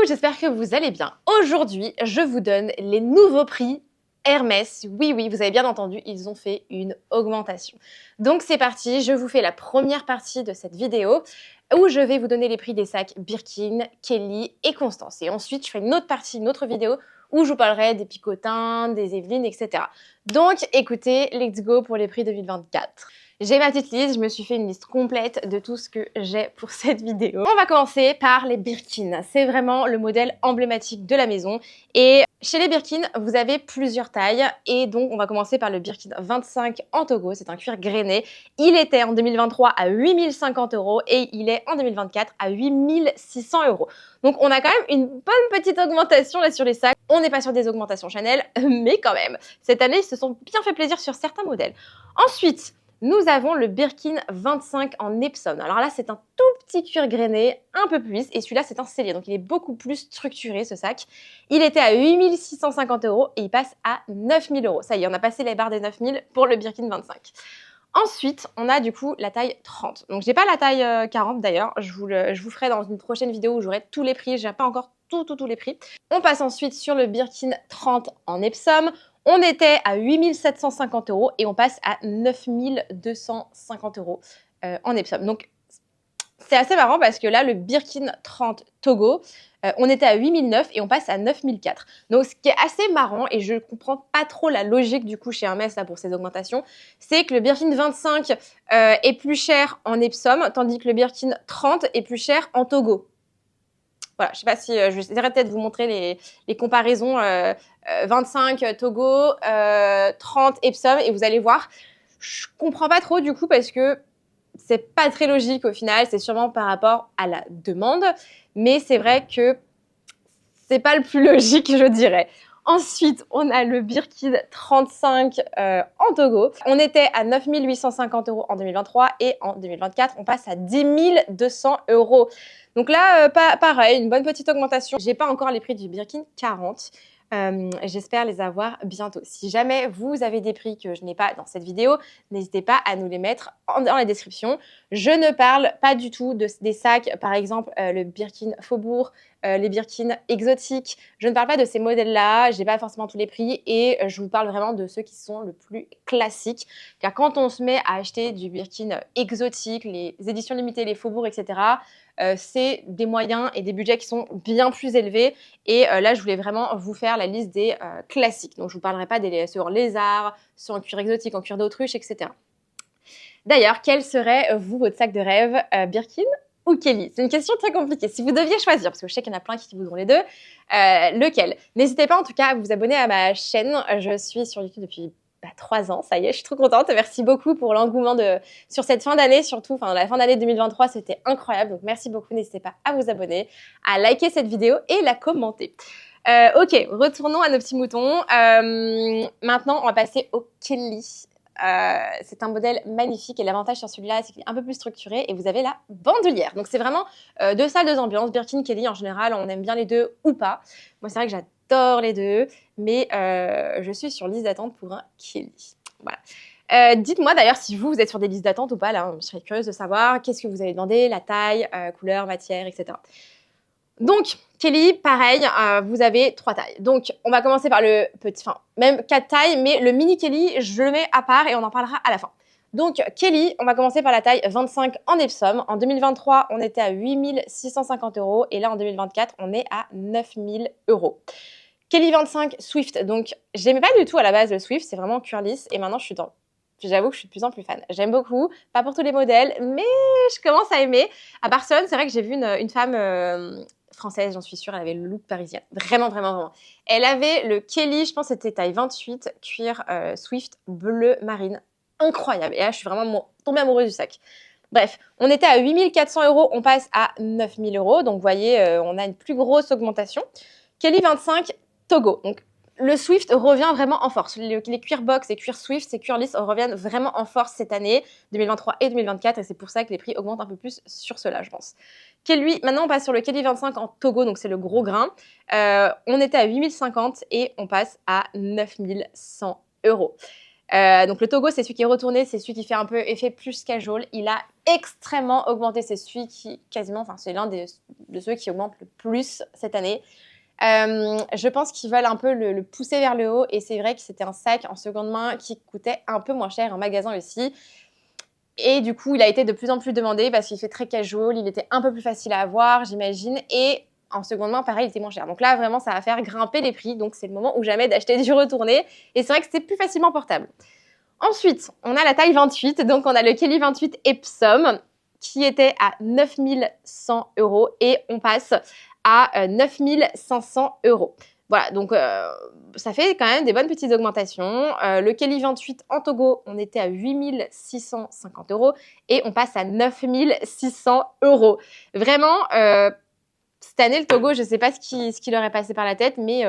j'espère que vous allez bien. Aujourd'hui, je vous donne les nouveaux prix Hermès. Oui, vous avez bien entendu, ils ont fait une augmentation. Donc c'est parti, je vous fais la première partie de cette vidéo où je vais vous donner les prix des sacs Birkin, Kelly et Constance. Et ensuite, je ferai une autre partie, une autre vidéo où je vous parlerai des Picotins, des Evelyne, etc. Donc écoutez, let's go pour les prix 2024. J'ai ma petite liste, je me suis fait une liste complète de tout ce que j'ai pour cette vidéo. On va commencer par les Birkin. C'est vraiment le modèle emblématique de la maison. Et chez les Birkin, vous avez plusieurs tailles. Et donc, on va commencer par le Birkin 25 en Togo. C'est un cuir grainé. Il était en 2023 à 8050 € et il est en 2024 à 8600 €. Donc, on a quand même une bonne petite augmentation là sur les sacs. On n'est pas sur des augmentations Chanel, mais quand même. Cette année, ils se sont bien fait plaisir sur certains modèles. Ensuite, nous avons le Birkin 25 en Epsom. Alors là, c'est un tout petit cuir grainé, un peu plus, et celui-là, c'est un sellier, donc il est beaucoup plus structuré, ce sac. Il était à 8650 € et il passe à 9000 €. Ça y est, on a passé les barres des 9000 pour le Birkin 25. Ensuite, on a du coup la taille 30. Donc, j'ai pas la taille 40 d'ailleurs. Je vous ferai dans une prochaine vidéo où j'aurai tous les prix. J'ai pas encore tous les prix. On passe ensuite sur le Birkin 30 en Epsom. On était à 8750 € et on passe à 9250 € en Epsom. Donc, c'est assez marrant parce que là, le Birkin 30 Togo, on était à 8009 et on passe à 9004. Donc, ce qui est assez marrant, et je ne comprends pas trop la logique du coup chez Hermès là, pour ces augmentations, c'est que le Birkin 25 est plus cher en Epsom, tandis que le Birkin 30 est plus cher en Togo. Voilà, je ne sais pas si je essaierai peut-être de vous montrer les comparaisons 25 Togo, 30 Epsom, et vous allez voir, je comprends pas trop du coup parce que c'est pas très logique au final, c'est sûrement par rapport à la demande, mais c'est vrai que c'est pas le plus logique, je dirais. Ensuite, on a le Birkin 35 en Togo. On était à 9850 € en 2023 et en 2024, on passe à 10 200 €. Donc là, pareil, une bonne petite augmentation. J'ai pas encore les prix du Birkin 40. J'espère les avoir bientôt. Si jamais vous avez des prix que je n'ai pas dans cette vidéo, n'hésitez pas à nous les mettre dans la description. Je ne parle pas du tout des sacs, par exemple le Birkin Faubourg, les Birkin exotiques. Je ne parle pas de ces modèles-là, je n'ai pas forcément tous les prix et je vous parle vraiment de ceux qui sont le plus classiques. Car quand on se met à acheter du Birkin exotique, les éditions limitées, les Faubourg, etc., c'est des moyens et des budgets qui sont bien plus élevés. Et là, je voulais vraiment vous faire la liste des classiques. Donc, je ne vous parlerai pas des sur lézard, sur en cuir exotique, en cuir d'autruche, etc. D'ailleurs, quel serait, vous, votre sac de rêve, Birkin ou Kelly? C'est une question très compliquée. Si vous deviez choisir, parce que je sais qu'il y en a plein qui voudront les deux, lequel? N'hésitez pas en tout cas à vous abonner à ma chaîne. Je suis sur YouTube depuis 3 ans, ça y est, je suis trop contente. Merci beaucoup pour l'engouement sur cette fin d'année, surtout. Enfin, la fin d'année 2023, c'était incroyable. Donc, merci beaucoup. N'hésitez pas à vous abonner, à liker cette vidéo et la commenter. Ok, retournons à nos petits moutons. Maintenant, on va passer au Kelly. C'est un modèle magnifique et l'avantage sur celui-là, c'est qu'il est un peu plus structuré et vous avez la bandoulière. Donc, c'est vraiment 2 salles, 2 ambiances. Birkin, Kelly, en général, on aime bien les deux ou pas. Moi, c'est vrai que j'adore les deux, mais je suis sur liste d'attente pour un Kelly. Voilà. Dites-moi d'ailleurs si vous êtes sur des listes d'attente ou pas, là, je serais curieuse de savoir qu'est-ce que vous avez demandé, la taille, couleur, matière, etc. Donc, Kelly, pareil, vous avez 3 tailles. Donc, on va commencer par le petit, enfin, même 4 tailles, mais le mini Kelly, je le mets à part et on en parlera à la fin. Donc, Kelly, on va commencer par la taille 25 en Epsom. En 2023, on était à 8650 € et là, en 2024, on est à 9000 €. Kelly 25 Swift, donc j'aimais pas du tout à la base le Swift, c'est vraiment cuir lisse et maintenant j'avoue que je suis de plus en plus fan. J'aime beaucoup, pas pour tous les modèles, mais je commence à aimer. À Barcelone, c'est vrai que j'ai vu une femme française, j'en suis sûre, elle avait le look parisien. Vraiment. Elle avait le Kelly, je pense que c'était taille 28, cuir Swift bleu marine. Incroyable. Et là, je suis vraiment tombée amoureuse du sac. Bref, on était à 8400 €, on passe à 9000 €. Donc, vous voyez, on a une plus grosse augmentation. Kelly 25 Togo. Donc, le Swift revient vraiment en force. Les cuir box et cuir Swift, ces cuir lisses reviennent vraiment en force cette année, 2023 et 2024. Et c'est pour ça que les prix augmentent un peu plus sur cela, je pense. Kelly, maintenant, on passe sur le Kelly 25 en Togo, donc c'est le gros grain. On était à 8050 et on passe à 9100 €. Donc le Togo, c'est celui qui est retourné, c'est celui qui fait un peu effet plus casual. Il a extrêmement augmenté. C'est celui qui, quasiment, enfin, c'est l'un de ceux qui augmente le plus cette année. Je pense qu'ils veulent un peu le pousser vers le haut. Et c'est vrai que c'était un sac en seconde main qui coûtait un peu moins cher en magasin aussi. Et du coup, il a été de plus en plus demandé parce qu'il fait très casual. Il était un peu plus facile à avoir, j'imagine. Et en seconde main, pareil, il était moins cher. Donc là, vraiment, ça va faire grimper les prix. Donc c'est le moment où jamais d'acheter du retourné. Et c'est vrai que c'est plus facilement portable. Ensuite, on a la taille 28. Donc on a le Kelly 28 Epsom qui était à 9100 € et on passe à 9500 €. Voilà, donc ça fait quand même des bonnes petites augmentations. Le Kelly 28 en Togo, on était à 8650 € et on passe à 9600 €. Vraiment, cette année, le Togo, je ne sais pas ce qui leur est passé par la tête, mais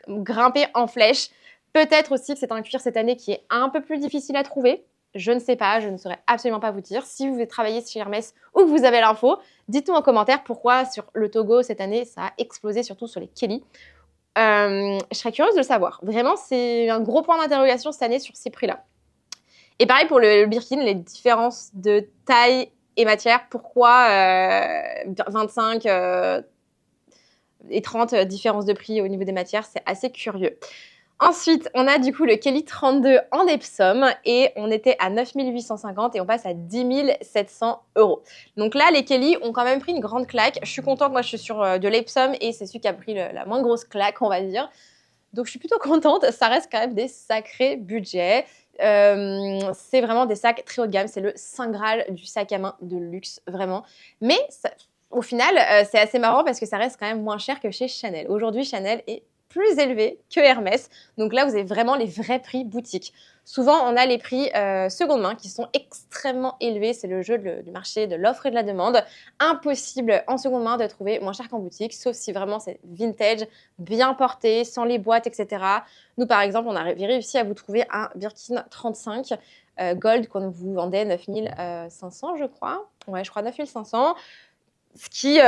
grimper en flèche. Peut-être aussi que c'est un cuir cette année qui est un peu plus difficile à trouver. Je ne sais pas, je ne saurais absolument pas vous dire. Si vous travaillez chez Hermès ou que vous avez l'info, dites-nous en commentaire pourquoi sur le Togo cette année, ça a explosé, surtout sur les Kelly. Je serais curieuse de le savoir. Vraiment, c'est un gros point d'interrogation cette année sur ces prix-là. Et pareil pour le Birkin, les différences de taille et matière. Pourquoi 25 et 30 différences de prix au niveau des matières, c'est assez curieux. Ensuite, on a du coup le Kelly 32 en Epsom et on était à 9850 et on passe à 10 700 €. Donc là, les Kelly ont quand même pris une grande claque. Je suis contente, moi je suis sur de l'Epsom et c'est celui qui a pris la moins grosse claque, on va dire. Donc je suis plutôt contente, ça reste quand même des sacrés budgets. C'est vraiment des sacs très haut de gamme, c'est le Saint Graal du sac à main de luxe, vraiment. Mais ça, au final, c'est assez marrant parce que ça reste quand même moins cher que chez Chanel. Aujourd'hui, Chanel est plus élevé que Hermès. Donc là, vous avez vraiment les vrais prix boutique. Souvent, on a les prix seconde main qui sont extrêmement élevés. C'est le jeu du marché de l'offre et de la demande. Impossible en seconde main de trouver moins cher qu'en boutique, sauf si vraiment c'est vintage, bien porté, sans les boîtes, etc. Nous, par exemple, on a réussi à vous trouver un Birkin 35 Gold qu'on vous vendait 9500, je crois. Ouais, je crois 9500. Ce qui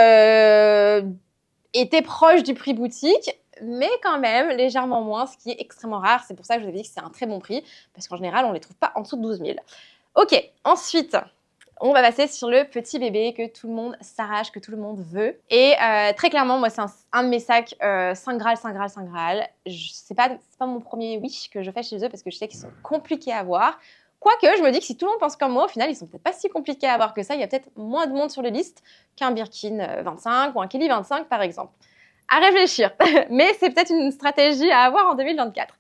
était proche du prix boutique, mais quand même légèrement moins, ce qui est extrêmement rare. C'est pour ça que je vous avais dit que c'est un très bon prix, parce qu'en général, on ne les trouve pas en dessous de 12 000. Ok, ensuite, on va passer sur le petit bébé que tout le monde s'arrache, que tout le monde veut. Et très clairement, moi, c'est un de mes sacs Saint Graal, Saint Graal, Saint Graal. C'est pas mon premier wish que je fais chez eux, parce que je sais qu'ils sont compliqués à avoir. Quoique, je me dis que si tout le monde pense comme moi, au final, ils sont peut-être pas si compliqués à avoir que ça. Il y a peut-être moins de monde sur les listes qu'un Birkin 25 ou un Kelly 25, par exemple. À réfléchir. Mais c'est peut-être une stratégie à avoir en 2024.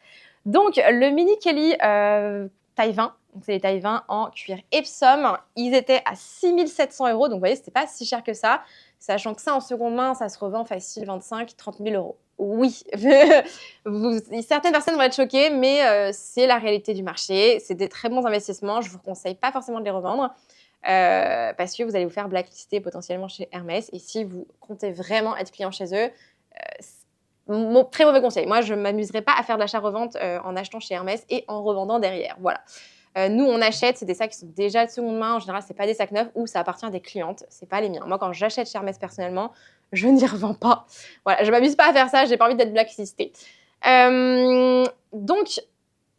Donc, le mini Kelly taille 20, donc c'est les tailles 20 en cuir Epsom, ils étaient à 6700 €. Donc, vous voyez, c'était pas si cher que ça. Sachant que ça, en seconde main, ça se revend facile 25-30 000 €. Oui, certaines personnes vont être choquées, mais c'est la réalité du marché. C'est des très bons investissements. Je ne vous conseille pas forcément de les revendre parce que vous allez vous faire blacklister potentiellement chez Hermès. Et si vous comptez vraiment être client chez eux, très mauvais conseil. Moi, je ne m'amuserai pas à faire de l'achat-revente en achetant chez Hermès et en revendant derrière. Voilà. Nous, on achète, c'est des sacs qui sont déjà de seconde main. En général, ce n'est pas des sacs neufs ou ça appartient à des clientes. Ce n'est pas les miens. Moi, quand j'achète chez Hermès personnellement, je n'y revends pas. Voilà, je ne m'amuse pas à faire ça. Je n'ai pas envie d'être blacklistée. Donc,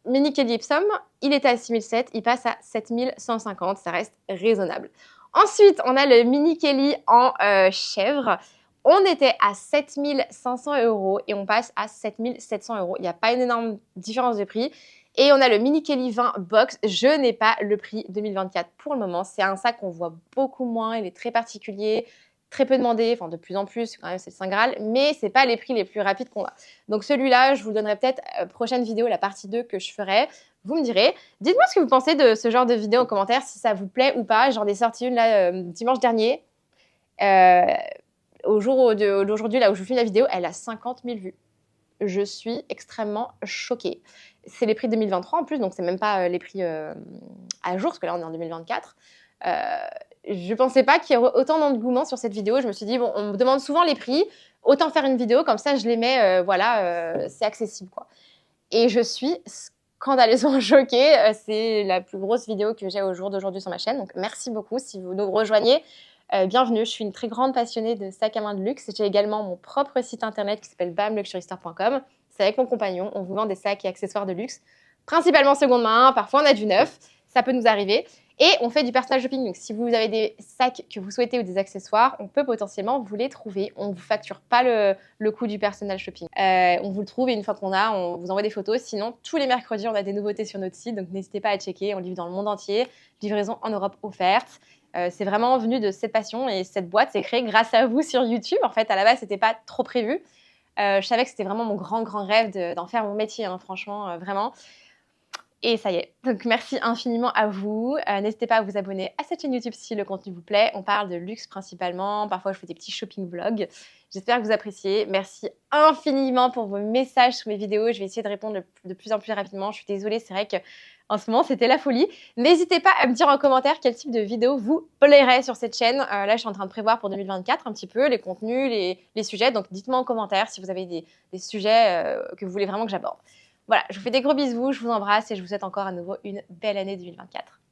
mini Kelly Epsom, il était à 6007. Il passe à 7150. Ça reste raisonnable. Ensuite, on a le mini Kelly en chèvre. On était à 7500 € et on passe à 7700 €. Il n'y a pas une énorme différence de prix. Et on a le Mini Kelly 20 Box. Je n'ai pas le prix 2024 pour le moment. C'est un sac qu'on voit beaucoup moins. Il est très particulier, très peu demandé. Enfin, de plus en plus, quand même, c'est le Saint Graal. Mais ce n'est pas les prix les plus rapides qu'on a. Donc celui-là, je vous donnerai peut-être prochaine vidéo, la partie 2 que je ferai. Vous me direz. Dites-moi ce que vous pensez de ce genre de vidéo en commentaire, si ça vous plaît ou pas. J'en ai sorti une là dimanche dernier. Au jour d'aujourd'hui, là où je vous fais la vidéo, elle a 50 000 vues. Je suis extrêmement choquée. C'est les prix 2023 en plus, donc c'est même pas les prix à jour, parce que là on est en 2024. Je pensais pas qu'il y aurait autant d'engouement sur cette vidéo. Je me suis dit, bon, on me demande souvent les prix, autant faire une vidéo, comme ça je les mets, c'est accessible, quoi. Et je suis scandaleusement choquée. C'est la plus grosse vidéo que j'ai au jour d'aujourd'hui sur ma chaîne, donc merci beaucoup si vous nous rejoignez. Bienvenue, je suis une très grande passionnée de sacs à main de luxe. J'ai également mon propre site internet qui s'appelle bamluxurystore.com. C'est avec mon compagnon, on vous vend des sacs et accessoires de luxe, principalement seconde main, parfois on a du neuf, ça peut nous arriver. Et on fait du personal shopping. Donc, si vous avez des sacs que vous souhaitez ou des accessoires, on peut potentiellement vous les trouver. On ne vous facture pas le coût du personal shopping. On vous le trouve et une fois qu'on a, on vous envoie des photos. Sinon, tous les mercredis, on a des nouveautés sur notre site. Donc, n'hésitez pas à checker. On livre dans le monde entier. Livraison en Europe offerte. C'est vraiment venu de cette passion et cette boîte s'est créée grâce à vous sur YouTube. En fait, à la base, c'était pas trop prévu. Je savais que c'était vraiment mon grand rêve d'en faire mon métier, hein, franchement, vraiment. Et ça y est. Donc, merci infiniment à vous. N'hésitez pas à vous abonner à cette chaîne YouTube si le contenu vous plaît. On parle de luxe principalement. Parfois, je fais des petits shopping vlogs. J'espère que vous appréciez. Merci infiniment pour vos messages sous mes vidéos. Je vais essayer de répondre de plus en plus rapidement. Je suis désolée, c'est vrai qu'en ce moment, c'était la folie. N'hésitez pas à me dire en commentaire quel type de vidéo vous plairait sur cette chaîne. Là, je suis en train de prévoir pour 2024 un petit peu les contenus, les sujets. Donc, dites-moi en commentaire si vous avez des sujets que vous voulez vraiment que j'aborde. Voilà, je vous fais des gros bisous, je vous embrasse et je vous souhaite encore à nouveau une belle année 2024.